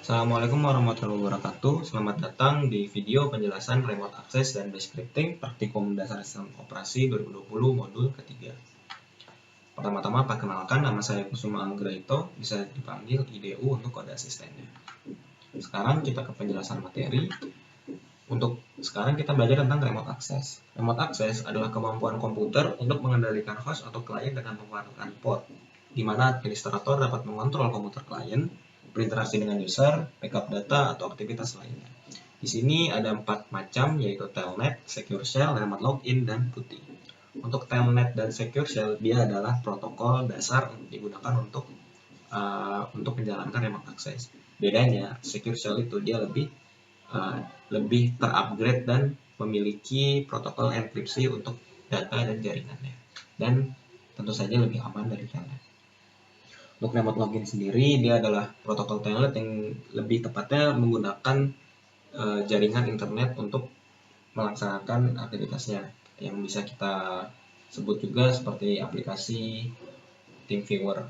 Assalamualaikum warahmatullahi wabarakatuh. Selamat datang di video penjelasan remote access dan bash scripting praktikum dasar sistem operasi 2020 modul ketiga. Pertama-tama perkenalkan, nama saya Kusuma Anggraito, bisa dipanggil IDU untuk kode asistennya. Sekarang kita ke penjelasan materi. Untuk sekarang kita belajar tentang remote access. Remote access adalah kemampuan komputer untuk mengendalikan host atau klien dengan menggunakan port, di mana administrator dapat mengontrol komputer klien, berinteraksi dengan user, backup data, atau aktivitas lainnya. Di sini ada 4 macam, yaitu Telnet, Secure Shell, Remote Login, dan PuTTY. Untuk Telnet dan Secure Shell, dia adalah protokol dasar untuk digunakan untuk menjalankan remote access. Bedanya, Secure Shell itu dia lebih terupgrade dan memiliki protokol enkripsi untuk data dan jaringannya. Dan tentu saja lebih aman dari Telnet. Untuk remote login sendiri, dia adalah protokol Telnet yang lebih tepatnya menggunakan jaringan internet untuk melaksanakan aktivitasnya, yang bisa kita sebut juga seperti aplikasi TeamViewer.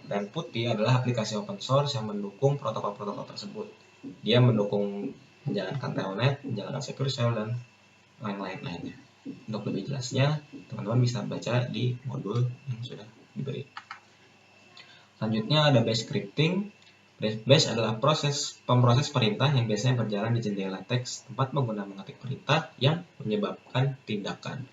Dan PuTTY adalah aplikasi open source yang mendukung protokol-protokol tersebut. Dia mendukung menjalankan Telnet, menjalankan Secure Shell, dan lain-lainnya. Untuk lebih jelasnya, teman-teman bisa baca di modul yang sudah diberi. Selanjutnya ada bash scripting. Bash adalah pemroses perintah yang biasanya berjalan di jendela teks tempat pengguna mengetik perintah yang menyebabkan tindakan.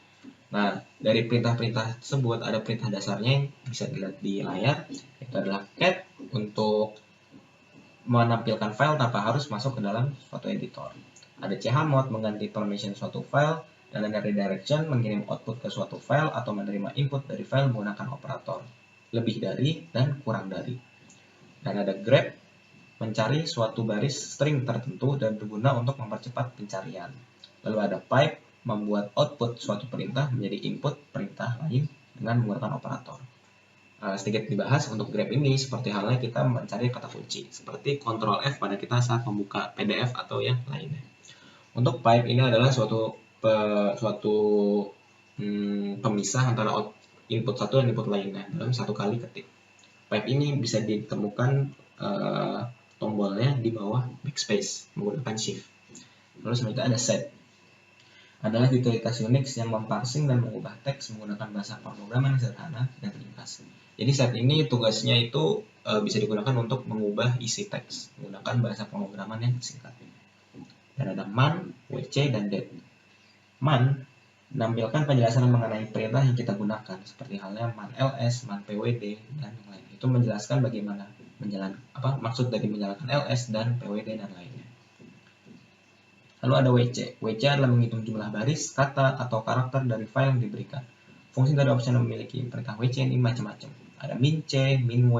Nah, dari perintah-perintah tersebut ada perintah dasarnya yang bisa dilihat di layar, yaitu adalah cat untuk menampilkan file tanpa harus masuk ke dalam suatu editor. Ada chmod mengganti permission suatu file, dan ada redirection mengirim output ke suatu file atau menerima input dari file menggunakan operator lebih dari dan kurang dari. Dan ada grep mencari suatu baris string tertentu dan berguna untuk mempercepat pencarian. Lalu ada pipe membuat output suatu perintah menjadi input perintah lain dengan menggunakan operator. Sedikit dibahas untuk grep ini seperti halnya kita mencari kata kunci, seperti Ctrl F pada kita saat membuka PDF atau yang lainnya. Untuk pipe ini adalah suatu pemisah antara input satu dan input lainnya dalam satu kali ketik. Pipe ini bisa ditemukan tombolnya di bawah backspace menggunakan shift. Lalu selanjutnya ada set. Adalah utilitas Unix yang memparsing dan mengubah teks menggunakan bahasa pemrograman yang sederhana dan ringkas. Jadi set ini tugasnya itu bisa digunakan untuk mengubah isi teks menggunakan bahasa pemrograman yang singkat. Dan ada man, wc, dan det. Man menampilkan penjelasan mengenai perintah yang kita gunakan, seperti halnya man ls, man pwd, dan yang lain. Itu menjelaskan bagaimana maksud dari menjalankan ls dan pwd dan lainnya. Lalu ada wc. Wc adalah menghitung jumlah baris, kata, atau karakter dari file yang diberikan. Fungsi dari opsi yang memiliki perintah wc ini macam-macam. Ada min c, min w,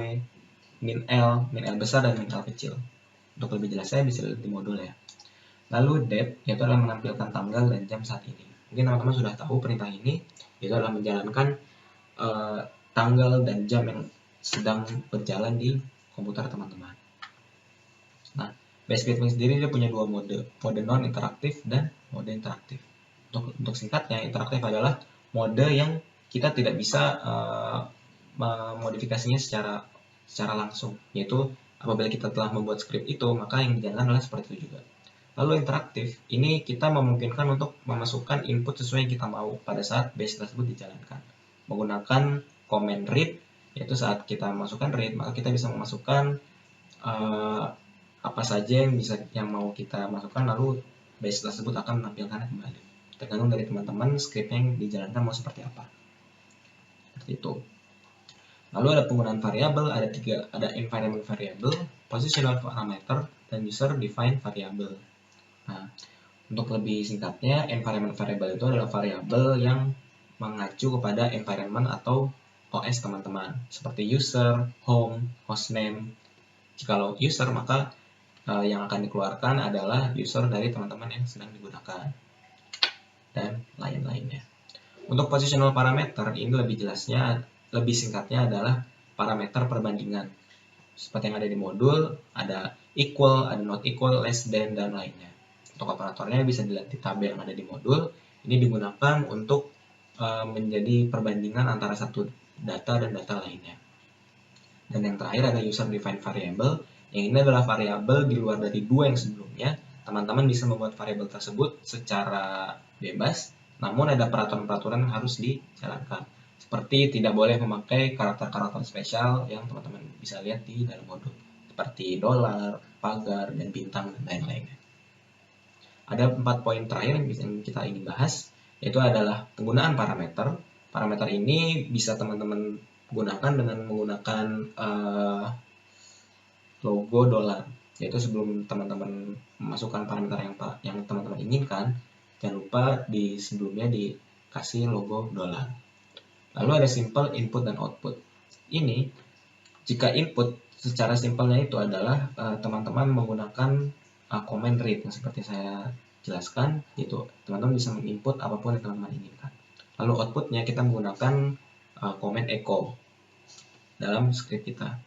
min l besar, dan min l kecil. Untuk lebih jelasnya bisa lihat di modul ya. Lalu det, yaitu adalah menampilkan tanggal dan jam saat ini. Mungkin teman-teman sudah tahu perintah ini, yaitu adalah menjalankan tanggal dan jam yang sedang berjalan di komputer teman-teman. Nah, bash scripting sendiri dia punya dua mode non-interaktif dan mode interaktif. Untuk singkatnya, interaktif adalah mode yang kita tidak bisa memodifikasinya secara langsung, yaitu apabila kita telah membuat script itu, maka yang dijalankan adalah seperti itu juga. Lalu interaktif, ini kita memungkinkan untuk memasukkan input sesuai yang kita mau pada saat bash tersebut dijalankan. Menggunakan command read, yaitu saat kita masukkan read, maka kita bisa memasukkan apa saja yang mau kita masukkan, lalu bash tersebut akan menampilkannya kembali. Tergantung dari teman-teman script yang dijalankan mau seperti apa. Seperti itu. Lalu ada penggunaan variabel, ada environment variable, positional parameter, dan user defined variable. Nah, untuk lebih singkatnya, environment variable itu adalah variabel yang mengacu kepada environment atau OS teman-teman, seperti user, home, hostname. Jikalau user, maka yang akan dikeluarkan adalah user dari teman-teman yang sedang digunakan, dan lain-lainnya. Untuk positional parameter, ini lebih singkatnya adalah parameter perbandingan. Seperti yang ada di modul, ada equal, ada not equal, less than, dan lainnya. Untuk operatornya bisa dilihat di tabel yang ada di modul. Ini digunakan untuk menjadi perbandingan antara satu data dan data lainnya. Dan yang terakhir ada user defined variable. Yang ini adalah variabel di luar dari dua yang sebelumnya. Teman-teman bisa membuat variabel tersebut secara bebas, namun ada peraturan-peraturan yang harus dijalankan. Seperti tidak boleh memakai karakter-karakter spesial yang teman-teman bisa lihat di dalam modul. Seperti dolar, pagar, dan bintang, dan lain-lainnya. Ada 4 poin terakhir yang kita ingin bahas, yaitu adalah penggunaan parameter. Parameter ini bisa teman-teman gunakan dengan menggunakan logo dolar, yaitu sebelum teman-teman memasukkan parameter yang teman-teman inginkan, jangan lupa di sebelumnya dikasih logo dolar. Lalu ada simple input dan output. Ini jika input secara simpelnya itu adalah teman-teman menggunakan command read yang seperti saya jelaskan, yaitu teman-teman bisa menginput apapun yang teman-teman inginkan. Lalu outputnya kita menggunakan command echo dalam script kita.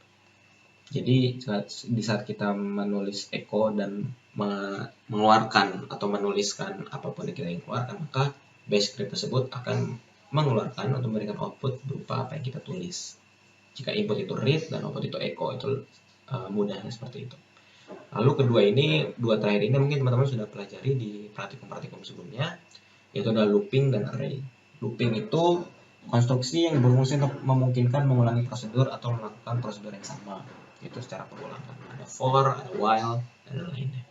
Jadi di saat kita menulis echo dan mengeluarkan atau menuliskan apapun yang kita ingin keluarkan, maka bash script tersebut akan mengeluarkan atau memberikan output berupa apa yang kita tulis. Jika input itu read dan output itu echo, itu mudahnya seperti itu. Lalu dua terakhir ini mungkin teman-teman sudah pelajari di praktikum-praktikum sebelumnya, yaitu adalah looping dan array. Looping itu konstruksi yang berfungsi untuk memungkinkan mengulangi prosedur atau melakukan prosedur yang sama, itu secara perulangan. Ada for, ada while, dan lainnya.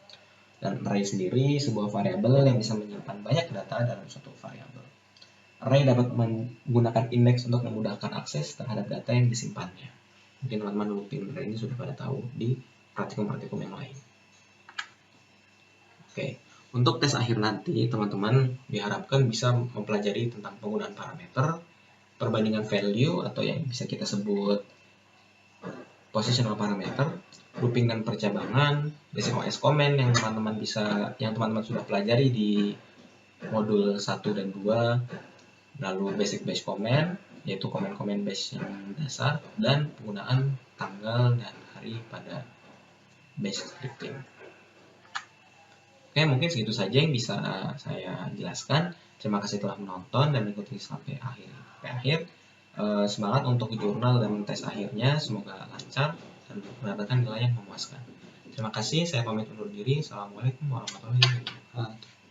Dan array sendiri sebuah variabel yang bisa menyimpan banyak data dalam suatu variabel. Array dapat menggunakan index untuk memudahkan akses terhadap data yang disimpannya. Mungkin teman-teman looping array ini sudah pada tahu di praktikum-praktikum yang lain. Oke, untuk tes akhir nanti teman-teman diharapkan bisa mempelajari tentang penggunaan parameter, perbandingan value atau yang bisa kita sebut positional parameter, grouping dan percabangan, basic OS command yang teman-teman sudah pelajari di modul 1 dan 2, lalu basic bash command, yaitu komen-komen bash yang dasar, dan penggunaan tanggal dan hari pada bash scripting. Oke, mungkin segitu saja yang bisa saya jelaskan. Terima kasih telah menonton dan mengikuti sampai akhir. Semangat untuk jurnal dan tes akhirnya, semoga lancar dan mendapatkan nilai yang memuaskan. Terima kasih, saya pamit undur diri. Assalamualaikum warahmatullahi wabarakatuh.